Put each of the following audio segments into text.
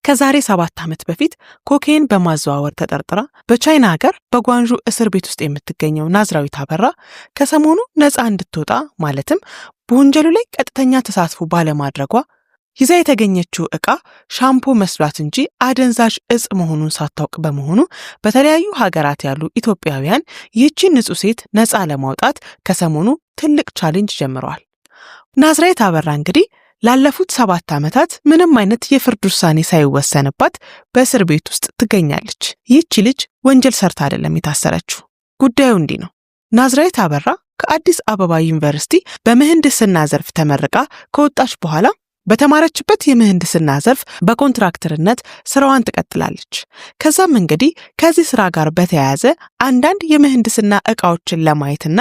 ከዛሬ 7 ዓመት በፊት ኮኬን በማዘዋወር ተጠርጥራ በቻይና ሀገር በጓንዡ እስር ቤት ውስጥ የምትገኘው ናዝራዊት አበራ ከሰሞኑ ነፃ እንድትወጣ ማለትም በወንጀሉ ላይ ቀጥተኛ ተሳትፎ ባለማድረጓ ይዛ የተገኘችው ዕቃ ሻምፖ መስሏት እንጂ አደንዛዥ እጽ መሆኑን ሳታውቅ በመሆኑ በተለያዩ ሀገራት ያሉ ኢትዮጵያውያን ይህችን ንጹህ ሴት ነፃ ለማውጣት ከሰሞኑ ትልቅ ቻሌንጅ ጀምረዋል። ናዝራዊት አበራ እንግዲህ ላለፉት 7 ዓመታት ምንም አይነት የፍርድ ውሳኔ ሳይወሰንባት በእስር ቤት ውስጥ ትገኛለች። ይህች ልጅ ወንጀል ሰርታ አይደለም የታሰረችው። ጉዳዩ እንዲህ ነው። ናዝራዊት አበራ ከአዲስ አበባ ዩኒቨርሲቲ በምህንድስና ዘርፍ ተመርቃ ከወጣች በኋላ በተማረችበት የምህንድስና ዘርፍ በኮንትራክተርነት ስራዋን ትቀጥላለች። ከዛም እንግዲህ ከዚህ ስራ ጋር በተያያዘ አንዳንድ የምህንድስና ዕቃዎችን ለማየትና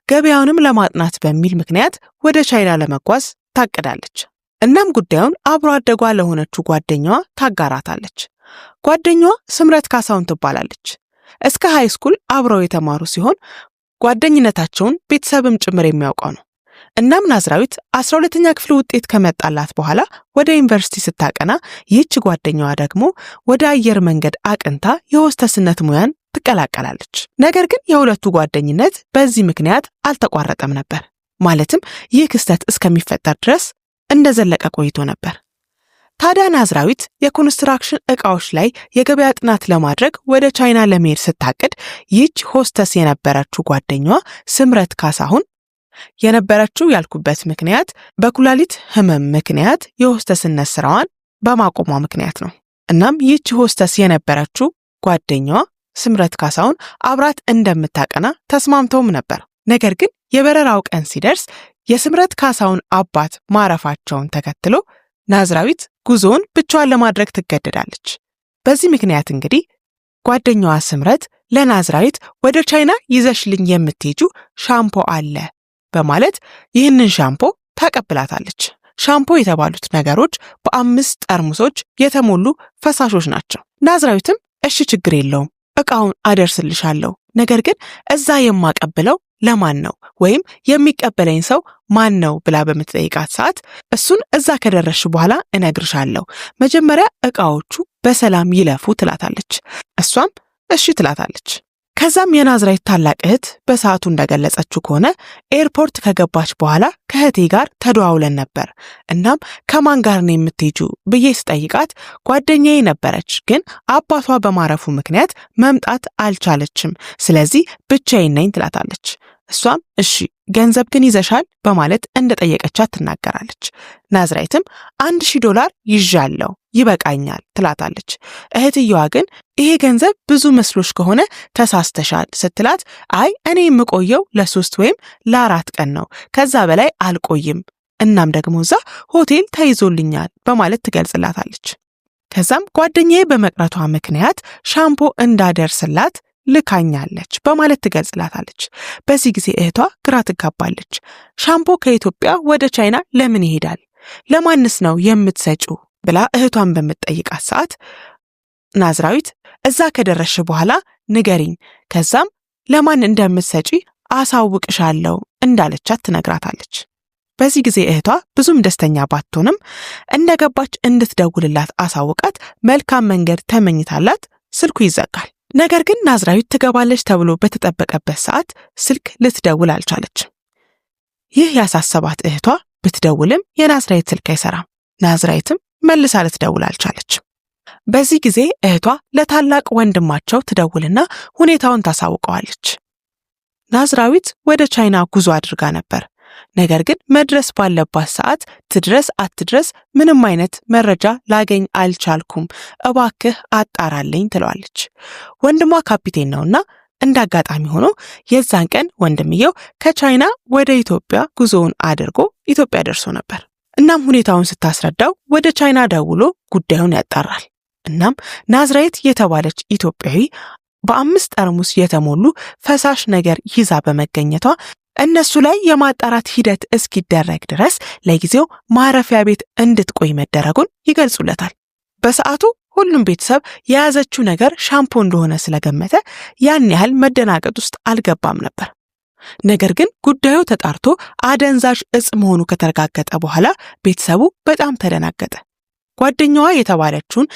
ገበያውንም ለማጥናት በሚል ምክንያት ወደ ቻይና ለመጓዝ ታቅዳለች። እናም ጉዳዩን አብሮ አደጓ ለሆነችው ጓደኛዋ ታጋራታለች። ጓደኛዋ ስምረት ካሳሁን ትባላለች። እስከ ሃይስኩል አብረው የተማሩ ሲሆን ጓደኝነታቸውን ቤተሰብም ጭምር የሚያውቀው ነው። እናም ናዝራዊት 12ኛ ክፍል ውጤት ከመጣላት በኋላ ወደ ዩኒቨርሲቲ ስታቀና ይህች ጓደኛዋ ደግሞ ወደ አየር መንገድ አቅንታ የሆስተስነት ሙያን ትቀላቀላለች። ነገር ግን የሁለቱ ጓደኝነት በዚህ ምክንያት አልተቋረጠም ነበር። ማለትም ይህ ክስተት እስከሚፈጠር ድረስ እንደዘለቀ ቆይቶ ነበር። ታዲያ ናዝራዊት የኮንስትራክሽን ዕቃዎች ላይ የገበያ ጥናት ለማድረግ ወደ ቻይና ለመሄድ ስታቅድ ይህች ሆስተስ የነበረችው ጓደኛዋ ስምረት ካሳሁን የነበረችው ያልኩበት ምክንያት በኩላሊት ህመም ምክንያት የሆስተስነት ስራዋን በማቆሟ ምክንያት ነው። እናም ይህች ሆስተስ የነበረችው ጓደኛዋ ስምረት ካሳሁን አብራት እንደምታቀና ተስማምተውም ነበር። ነገር ግን የበረራው ቀን ሲደርስ የስምረት ካሳሁን አባት ማረፋቸውን ተከትሎ ናዝራዊት ጉዞውን ብቻዋን ለማድረግ ትገደዳለች። በዚህ ምክንያት እንግዲህ ጓደኛዋ ስምረት ለናዝራዊት ወደ ቻይና ይዘሽልኝ የምትሄጁ ሻምፖ አለ በማለት ይህንን ሻምፖ ታቀብላታለች። ሻምፖ የተባሉት ነገሮች በ5 ጠርሙሶች የተሞሉ ፈሳሾች ናቸው። ናዝራዊትም እሺ ችግር የለውም ዕቃውን አደርስልሻለሁ፣ ነገር ግን እዛ የማቀብለው ለማን ነው ወይም የሚቀበለኝ ሰው ማን ነው ብላ በምትጠይቃት ሰዓት እሱን እዛ ከደረስሽ በኋላ እነግርሻለሁ፣ መጀመሪያ ዕቃዎቹ በሰላም ይለፉ ትላታለች። እሷም እሺ ትላታለች። ከዛም የናዝራዊት ታላቅ እህት በሰዓቱ እንደገለጸችው ከሆነ ኤርፖርት ከገባች በኋላ ከእህቴ ጋር ተደዋውለን ነበር። እናም ከማን ጋር ነው የምትሄጂው ብዬ ስጠይቃት ጓደኛዬ ነበረች፣ ግን አባቷ በማረፉ ምክንያት መምጣት አልቻለችም፣ ስለዚህ ብቻዬን ነኝ ትላታለች። እሷም እሺ ገንዘብ ግን ይዘሻል በማለት እንደጠየቀቻት ትናገራለች። ናዝራዊትም $1000 ይዣለሁ ይበቃኛል ትላታለች። እህትየዋ ግን ይሄ ገንዘብ ብዙ መስሎሽ ከሆነ ተሳስተሻል ስትላት አይ እኔ የምቆየው ለ3 ወይም ለ4 ቀን ነው፣ ከዛ በላይ አልቆይም፣ እናም ደግሞ እዛ ሆቴል ተይዞልኛል በማለት ትገልጽላታለች። ከዛም ጓደኛዬ በመቅረቷ ምክንያት ሻምፖ እንዳደርስላት ልካኛለች በማለት ትገልጽላታለች። በዚህ ጊዜ እህቷ ግራ ትጋባለች። ሻምፖ ከኢትዮጵያ ወደ ቻይና ለምን ይሄዳል? ለማንስ ነው የምትሰጪው ብላ እህቷን በምትጠይቃት ሰዓት ናዝራዊት እዛ ከደረስሽ በኋላ ንገሪኝ፣ ከዛም ለማን እንደምትሰጪ አሳውቅሻለሁ እንዳለቻት ትነግራታለች። በዚህ ጊዜ እህቷ ብዙም ደስተኛ ባትሆንም እንደገባች እንድትደውልላት አሳውቃት መልካም መንገድ ተመኝታላት ስልኩ ይዘጋል። ነገር ግን ናዝራዊት ትገባለች ተብሎ በተጠበቀበት ሰዓት ስልክ ልትደውል አልቻለችም። ይህ ያሳሰባት እህቷ ብትደውልም የናዝራዊት ስልክ አይሰራም። ናዝራዊትም መልሳ ልትደውል አልቻለችም። በዚህ ጊዜ እህቷ ለታላቅ ወንድማቸው ትደውልና ሁኔታውን ታሳውቀዋለች። ናዝራዊት ወደ ቻይና ጉዞ አድርጋ ነበር። ነገር ግን መድረስ ባለባት ሰዓት ትድረስ አትድረስ ምንም አይነት መረጃ ላገኝ አልቻልኩም፣ እባክህ አጣራልኝ ትለዋለች። ወንድሟ ካፒቴን ነውና እንዳጋጣሚ ሆኖ የዛን ቀን ወንድምየው ከቻይና ወደ ኢትዮጵያ ጉዞውን አድርጎ ኢትዮጵያ ደርሶ ነበር። እናም ሁኔታውን ስታስረዳው ወደ ቻይና ደውሎ ጉዳዩን ያጣራል። እናም ናዝራዊት የተባለች ኢትዮጵያዊ በ5 ጠርሙስ የተሞሉ ፈሳሽ ነገር ይዛ በመገኘቷ እነሱ ላይ የማጣራት ሂደት እስኪደረግ ድረስ ለጊዜው ማረፊያ ቤት እንድትቆይ መደረጉን ይገልጹለታል። በሰዓቱ ሁሉም ቤተሰብ የያዘችው ነገር ሻምፖ እንደሆነ ስለገመተ ያን ያህል መደናገጥ ውስጥ አልገባም ነበር። ነገር ግን ጉዳዩ ተጣርቶ አደንዛዥ እጽ መሆኑ ከተረጋገጠ በኋላ ቤተሰቡ በጣም ተደናገጠ። ጓደኛዋ የተባለችውን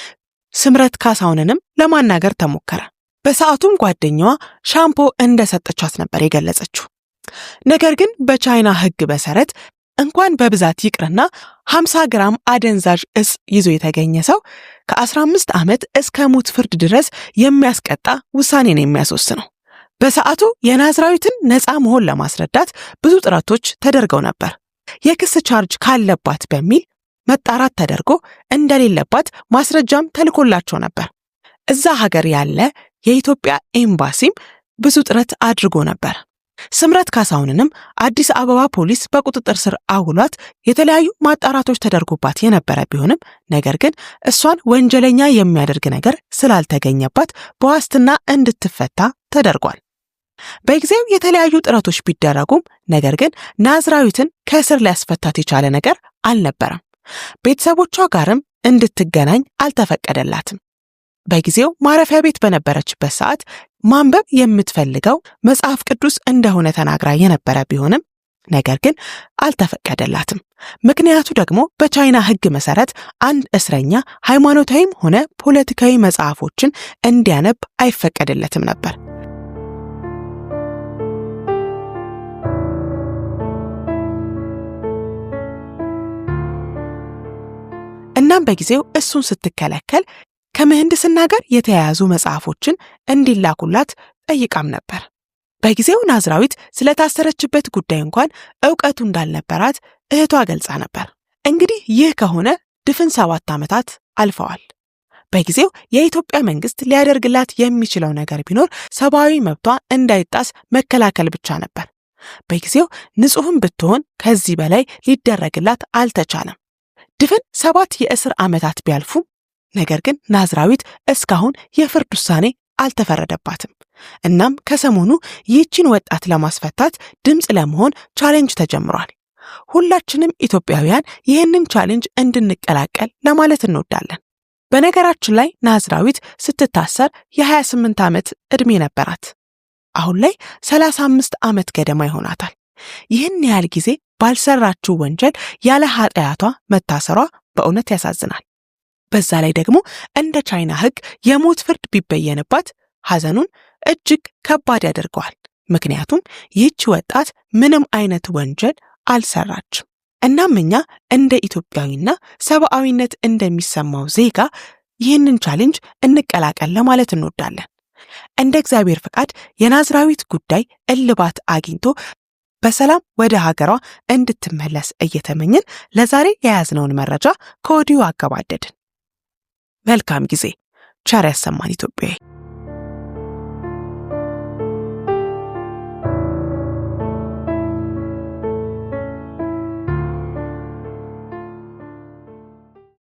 ስምረት ካሳውንንም ለማናገር ተሞከረ። በሰዓቱም ጓደኛዋ ሻምፖ እንደሰጠቻት ነበር የገለጸችው። ነገር ግን በቻይና ሕግ መሰረት እንኳን በብዛት ይቅርና 50 ግራም አደንዛዥ እጽ ይዞ የተገኘ ሰው ከ15 ዓመት እስከ ሞት ፍርድ ድረስ የሚያስቀጣ ውሳኔን የሚያስወስነው። በሰዓቱ የናዝራዊትን ነፃ መሆን ለማስረዳት ብዙ ጥረቶች ተደርገው ነበር። የክስ ቻርጅ ካለባት በሚል መጣራት ተደርጎ እንደሌለባት ማስረጃም ተልኮላቸው ነበር። እዛ ሀገር ያለ የኢትዮጵያ ኤምባሲም ብዙ ጥረት አድርጎ ነበር። ስምረት ካሳውንንም አዲስ አበባ ፖሊስ በቁጥጥር ስር አውሏት የተለያዩ ማጣራቶች ተደርጎባት የነበረ ቢሆንም ነገር ግን እሷን ወንጀለኛ የሚያደርግ ነገር ስላልተገኘባት በዋስትና እንድትፈታ ተደርጓል። በጊዜው የተለያዩ ጥረቶች ቢደረጉም ነገር ግን ናዝራዊትን ከእስር ሊያስፈታት የቻለ ነገር አልነበረም። ቤተሰቦቿ ጋርም እንድትገናኝ አልተፈቀደላትም። በጊዜው ማረፊያ ቤት በነበረችበት ሰዓት ማንበብ የምትፈልገው መጽሐፍ ቅዱስ እንደሆነ ተናግራ የነበረ ቢሆንም ነገር ግን አልተፈቀደላትም። ምክንያቱ ደግሞ በቻይና ሕግ መሰረት አንድ እስረኛ ሃይማኖታዊም ሆነ ፖለቲካዊ መጽሐፎችን እንዲያነብ አይፈቀድለትም ነበር። እናም በጊዜው እሱን ስትከለከል ከምህንድስና ጋር የተያያዙ መጽሐፎችን እንዲላኩላት ጠይቃም ነበር። በጊዜው ናዝራዊት ስለታሰረችበት ጉዳይ እንኳን ዕውቀቱ እንዳልነበራት እህቷ ገልጻ ነበር። እንግዲህ ይህ ከሆነ ድፍን 7 ዓመታት አልፈዋል። በጊዜው የኢትዮጵያ መንግስት ሊያደርግላት የሚችለው ነገር ቢኖር ሰብአዊ መብቷ እንዳይጣስ መከላከል ብቻ ነበር። በጊዜው ንጹሕም ብትሆን ከዚህ በላይ ሊደረግላት አልተቻለም። ድፍን 7 የእስር ዓመታት ቢያልፉም ነገር ግን ናዝራዊት እስካሁን የፍርድ ውሳኔ አልተፈረደባትም። እናም ከሰሞኑ ይህችን ወጣት ለማስፈታት ድምፅ ለመሆን ቻሌንጅ ተጀምሯል። ሁላችንም ኢትዮጵያውያን ይህንን ቻሌንጅ እንድንቀላቀል ለማለት እንወዳለን። በነገራችን ላይ ናዝራዊት ስትታሰር የ28 ዓመት ዕድሜ ነበራት። አሁን ላይ 35 ዓመት ገደማ ይሆናታል። ይህን ያህል ጊዜ ባልሰራችው ወንጀል ያለ ኃጢአቷ መታሰሯ በእውነት ያሳዝናል። በዛ ላይ ደግሞ እንደ ቻይና ሕግ የሞት ፍርድ ቢበየንባት ሐዘኑን እጅግ ከባድ ያደርገዋል። ምክንያቱም ይህች ወጣት ምንም አይነት ወንጀል አልሰራችም። እናም እኛ እንደ ኢትዮጵያዊና ሰብአዊነት እንደሚሰማው ዜጋ ይህንን ቻሌንጅ እንቀላቀል ለማለት እንወዳለን። እንደ እግዚአብሔር ፈቃድ የናዝራዊት ጉዳይ እልባት አግኝቶ በሰላም ወደ ሀገሯ እንድትመለስ እየተመኘን ለዛሬ የያዝነውን መረጃ ከወዲሁ አገባደድን። መልካም ጊዜ። ቸር ያሰማን ኢትዮጵያዊ።